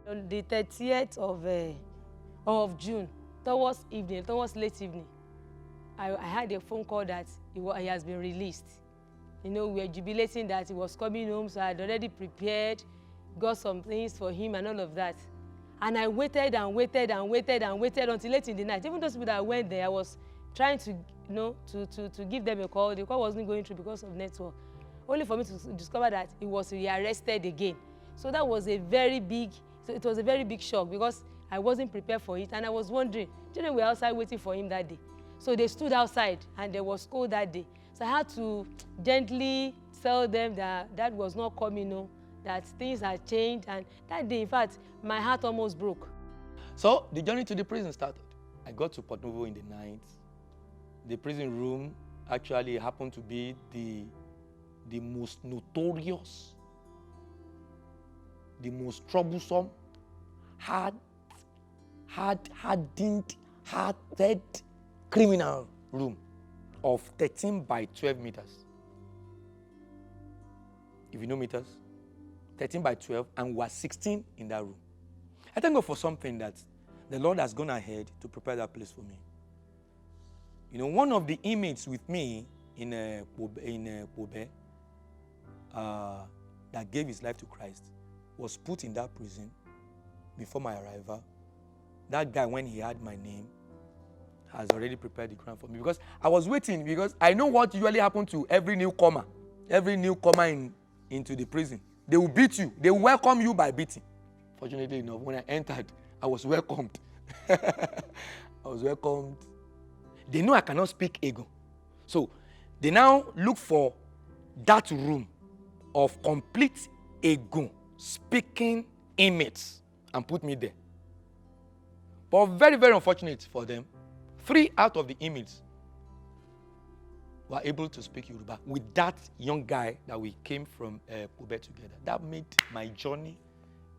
On the 30th of June, towards late evening, I had a phone call that he has been released. You know, we were jubilating that he was coming home, so I had already prepared, got some things for him and all of that. And I waited and waited and waited and waited until late in the night. Even those people that went there, I was trying to, to give them a call. The call wasn't going through because of network. Only for me to discover that he was rearrested again. So that was it was a very big shock because I wasn't prepared for it, and I was wondering, children were outside waiting for him that day. So they stood outside and there was cold that day. So I had to gently tell them that was not coming, that things had changed. And that day, in fact, my heart almost broke. So the journey to the prison started. I got to Port Novo in the night. The prison room actually happened to be the most notorious, the most troublesome, hardened criminal room of 13 by 12 meters. If you know meters, 13 by 12, and we were 16 in that room. I thank God for something that the Lord has gone ahead to prepare that place for me. You know, one of the inmates with me in Kobe that gave his life to Christ was put in that prison before my arrival. That guy, when he had my name, has already prepared the ground for me, because I was waiting, because I know what usually happens to every newcomer into the prison. They will beat you. They will welcome you by beating. Fortunately enough, when I entered, I was welcomed. I was welcomed. They know I cannot speak Ogun. So they now look for that room of complete Ogun speaking inmates and put me there. But very, very unfortunate for them, 3 out of the inmates were able to speak Yoruba with that young guy that we came from Kobe together. That made my journey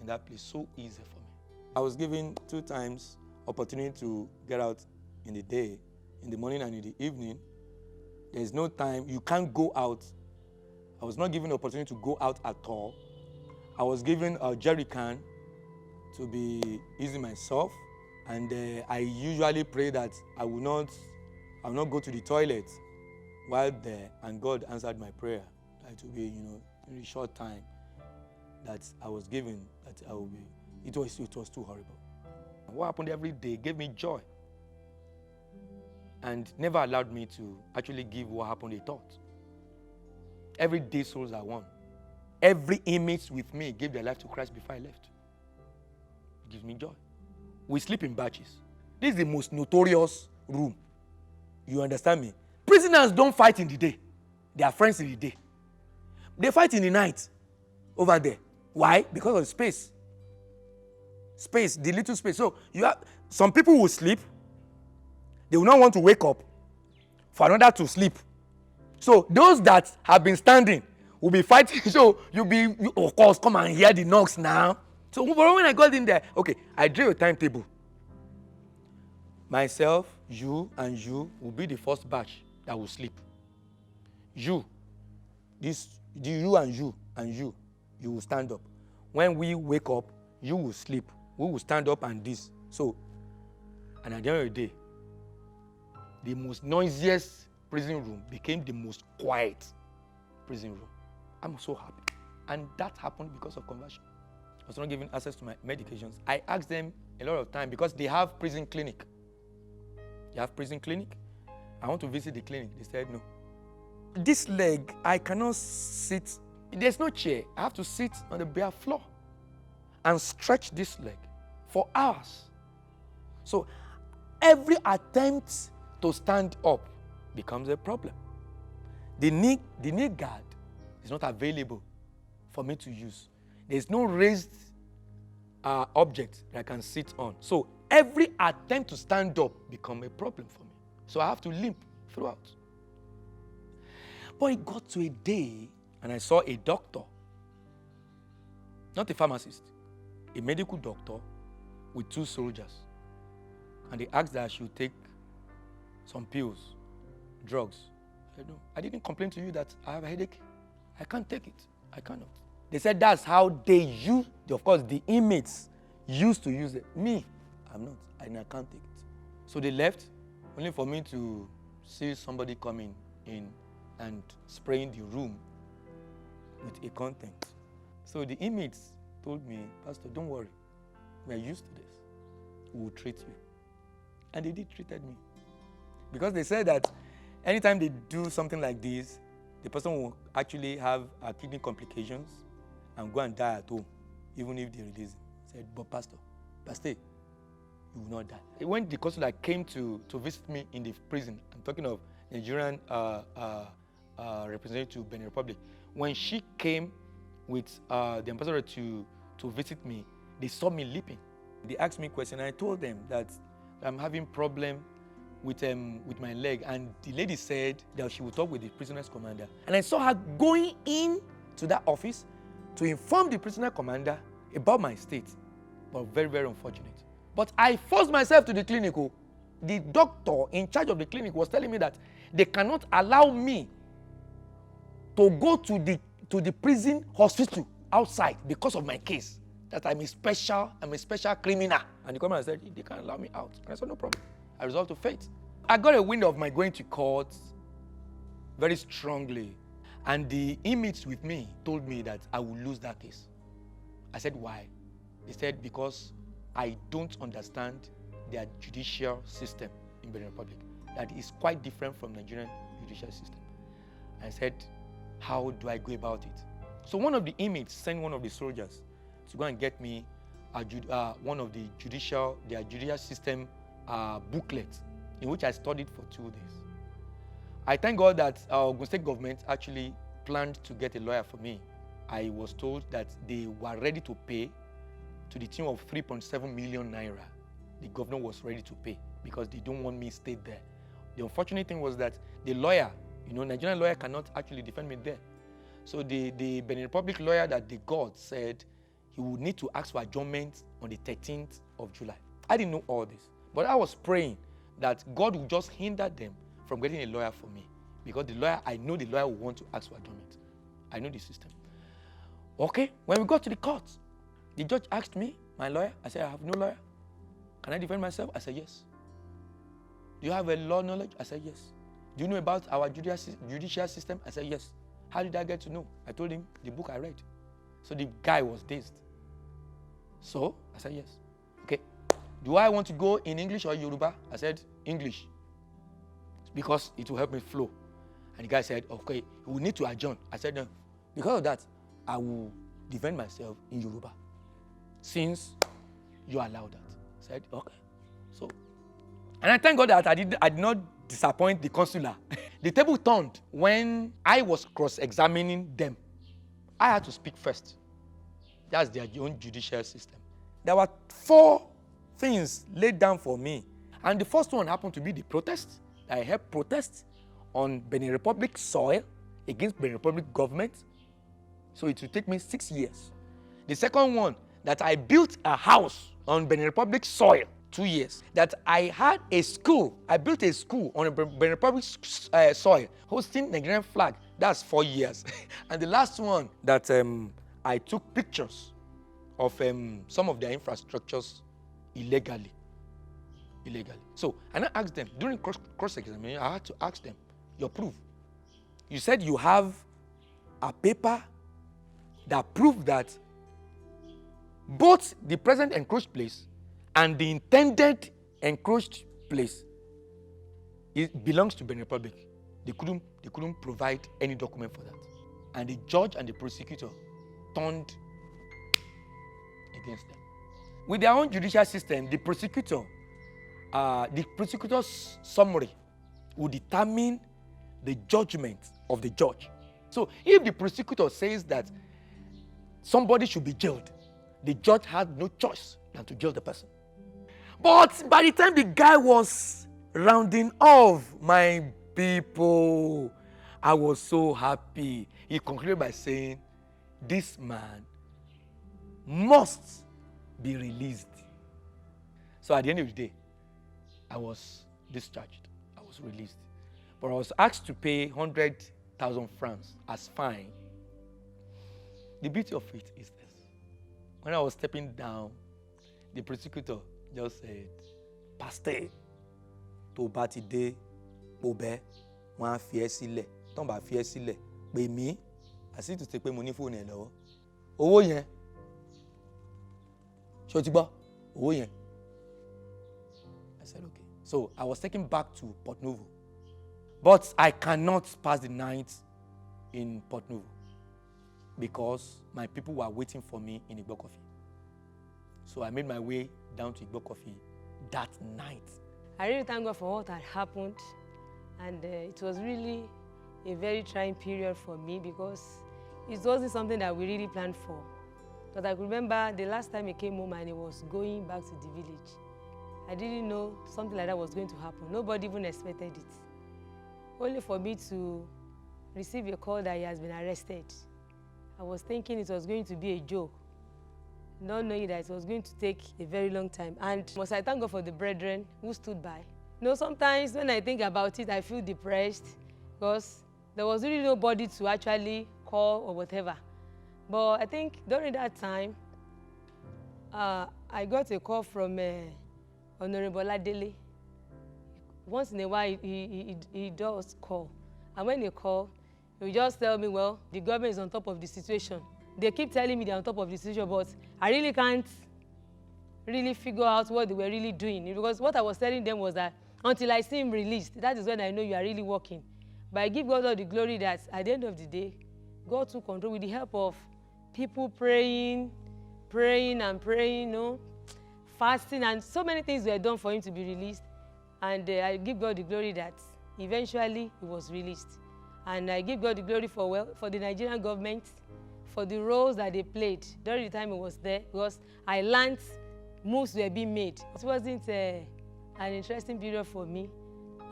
in that place so easy for me. I was given 2 times opportunity to get out in the day, in the morning and in the evening. There's no time. You can't go out. I was not given the opportunity to go out at all. I was given a jerry can to be using myself. And I usually pray that I will not go to the toilet while there, and God answered my prayer. That it will be, in a short time that I was given, that I will be. It was too horrible. What happened every day gave me joy, and never allowed me to actually give what happened a thought. Every day souls are won. Every inmate with me gave their life to Christ before I left. It gives me joy. We sleep in batches. This is the most notorious room. You understand me? Prisoners don't fight in the day. They are friends in the day. They fight in the night over there. Why? Because of space. Space, the little space. So some people will sleep. They will not want to wake up for another to sleep. So those that have been standing will be fighting. So you of course, come and hear the knocks now. So when I got in there, okay, I drew a timetable. Myself, you, and you will be the first batch that will sleep. You will stand up. When we wake up, you will sleep. We will stand up and this. So, and at the end of the day, the most noisiest prison room became the most quiet prison room. I'm so happy. And that happened because of conversion. I was not given access to my medications. I asked them a lot of time because they have prison clinic. You have prison clinic? I want to visit the clinic. They said no. This leg, I cannot sit. There's no chair. I have to sit on the bare floor and stretch this leg for hours. So every attempt to stand up becomes a problem. The knee guard is not available for me to use. There's no raised object that I can sit on. So every attempt to stand up becomes a problem for me. So I have to limp throughout. But it got to a day and I saw a doctor, not a pharmacist, a medical doctor with 2 soldiers. And they asked that I should take some pills, drugs. I said, no, I didn't complain to you that I have a headache. I can't take it. I cannot. They said that's how they use, of course, the inmates used to use it. Me, I'm not. I can't take it. So they left, only for me to see somebody coming in and spraying the room with a content. So the inmates told me, Pastor, don't worry. We are used to this. We will treat you. And they did treated me. Because they said that anytime they do something like this, the person will actually have kidney complications and go and die at home, even if they release him. I said, but Pastor, you will not die. When the consular came to visit me in the prison, I'm talking of Nigerian representative to Benin Republic, when she came with the ambassador to visit me, they saw me leaping. They asked me a question, and I told them that I'm having problem with my leg, and the lady said that she would talk with the prisoner's commander. And I saw her going in to that office to inform the prisoner commander about my state. But very, very unfortunate. But I forced myself to the clinic. The doctor in charge of the clinic was telling me that they cannot allow me to go to the prison hospital outside because of my case. That I'm a special criminal. And the commander said, they can't allow me out. And I said, no problem. I resolved to faith. I got a wind of my going to court very strongly. And the inmates with me told me that I would lose that case. I said, why? They said, because I don't understand their judicial system in Benin Republic. That is quite different from Nigerian judicial system. I said, how do I go about it? So one of the inmates sent one of the soldiers to go and get me one of their judicial system booklets, in which I studied for 2 days. I thank God that our Ogun State government actually planned to get a lawyer for me. I was told that they were ready to pay to the tune of 3.7 million naira. The governor was ready to pay because they don't want me to stay there. The unfortunate thing was that the lawyer, Nigerian lawyer cannot actually defend me there. So the Benin Republic lawyer that they got said he would need to ask for adjournment on the 13th of July. I didn't know all this, but I was praying that God would just hinder them from getting a lawyer for me, because I know the lawyer will want to ask for adjournment. I know the system. Okay, when we got to the court, the judge asked me, my lawyer, I said, I have no lawyer. Can I defend myself? I said, yes. Do you have a law knowledge? I said, yes. Do you know about our judicial system? I said, yes. How did I get to know? I told him the book I read. So the guy was dazed. So I said, yes. Okay. Do I want to go in English or Yoruba? I said, English. Because it will help me flow. And the guy said, okay, we need to adjourn. I said, no. Because of that, I will defend myself in Yoruba. Since you allow that. I said, okay. So, and I thank God that I did not disappoint the consular. The table turned when I was cross-examining them. I had to speak first. That's their own judicial system. There were 4 things laid down for me. And the first one happened to be the protest. I helped protest on Benin Republic soil against Benin Republic government. So it will take me 6 years. The second one, that I built a house on Benin Republic soil, 2 years. That I had a school. I built a school on a Benin Republic soil, hosting Nigerian flag. That's 4 years. And the last one, that I took pictures of some of their infrastructures illegally. So, and I asked them, during cross-examination, I had to ask them, your proof. You said you have a paper that proved that both the present encroached place and the intended encroached place belongs to Benin Republic. They couldn't provide any document for that. And the judge and the prosecutor turned against them. With their own judicial system, the prosecutor's summary will determine the judgment of the judge. So if the prosecutor says that somebody should be jailed, the judge had no choice than to jail the person. But by the time the guy was rounding off, my people, I was so happy. He concluded by saying, this man must be released. So at the end of the day, I was discharged. I was released. But I was asked to pay 100,000 francs as fine. The beauty of it is this. When I was stepping down, the prosecutor just said, Pastor, tó bá ti dé Obẹ, wọ́n á fi ẹ́ sílẹ̀. Tọ́n bá fi ẹ́ sílẹ̀, pè mí. As if to say pé mo ní fóònù ẹ̀ lọ́wọ́. Owó yẹn. Ṣé o ti gbọ́? Owó yẹn. I said, okay. So I was taken back to Port Novo. But I cannot pass the night in Port Novo because my people were waiting for me in Igbokofi. So I made my way down to Igbokofi that night. I really thank God for what had happened, and it was really a very trying period for me because it wasn't something that we really planned for. But I could remember the last time he came home and he was going back to the village. I didn't know something like that was going to happen. Nobody even expected it. Only for me to receive a call that he has been arrested. I was thinking it was going to be a joke, not knowing that it was going to take a very long time. And must I thank God for the brethren who stood by. You know, sometimes when I think about it, I feel depressed because there was really nobody to actually call or whatever. But I think during that time, I got a call from Honorable Adele. Once in a while, he does call. And when he call, he will just tell me, well, the government is on top of the situation. They keep telling me they're on top of the situation, but I really can't really figure out what they were really doing. Because what I was telling them was that until I see him released, that is when I know you are really working. But I give God all the glory that at the end of the day, God took control with the help of people praying, you know, fasting, and so many things were done for him to be released. And I give God the glory that eventually he was released. And I give God the glory for the Nigerian government, for the roles that they played during the time he was there, because I learned moves were being made. It wasn't an interesting period for me,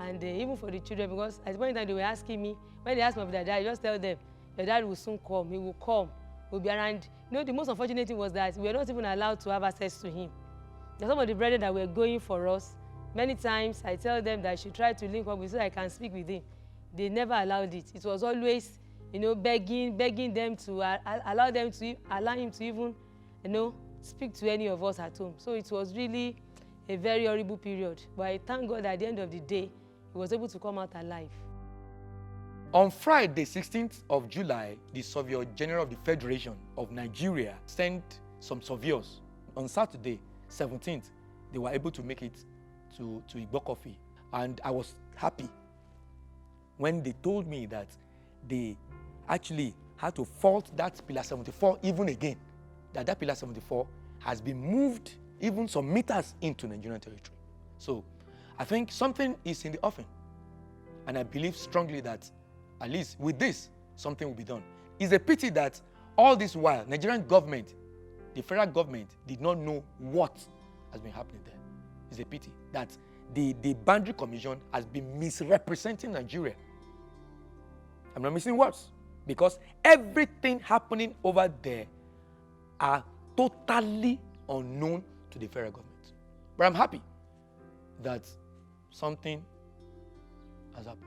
and even for the children, because at one time they were asking me, when they asked me about their dad, I just tell them, your dad will soon come, he will come, he'll be around. You know, the most unfortunate thing was that we were not even allowed to have access to him. There's some of the brethren that were going for us. Many times I tell them that I should try to link up with so I can speak with him. They never allowed it. It was always, you know, begging them to allow him to even, you know, speak to any of us at home. So it was really a very horrible period. But I thank God that at the end of the day, he was able to come out alive. On Friday, 16th of July, the Surveyor General of the Federation of Nigeria sent some surveyors. On Saturday, 17th, they were able to make it to Igbokofi. And I was happy when they told me that they actually had to fault that Pillar 74 even again, that Pillar 74 has been moved even some meters into Nigerian territory. So I think something is in the offing. And I believe strongly that at least with this, something will be done. It's a pity that all this while, Nigerian government, the federal government, did not know what has been happening there. It's a pity that the Boundary Commission has been misrepresenting Nigeria. I'm not missing words, because everything happening over there are totally unknown to the federal government. But I'm happy that something has happened.